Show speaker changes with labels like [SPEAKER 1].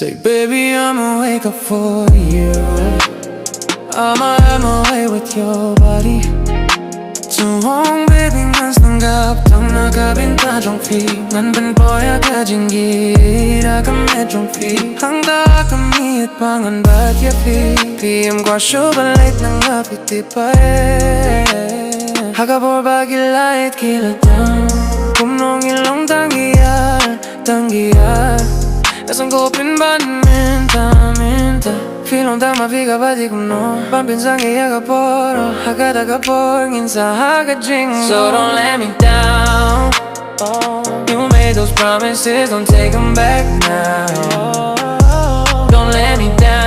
[SPEAKER 1] Say baby I'ma wake up for you. I'ma have my way with your body. Tuong baby mas tanggap Tang nakabinta trong phi Ngan bên boya ka jingi Ra ka me trong phi Hang da ka mi at pangan bat ya phi Phi em qua show ba late nang apiti pa Haka por ba gilait kila down Kum nong ilong tangiya Esang kopin ban minta Feel on tama figa ba di kum no Ban pinsang iya ka poro Haka ka por Nginsa haka jing So don't let me down. You made those promises, don't take them back now. Don't let me down.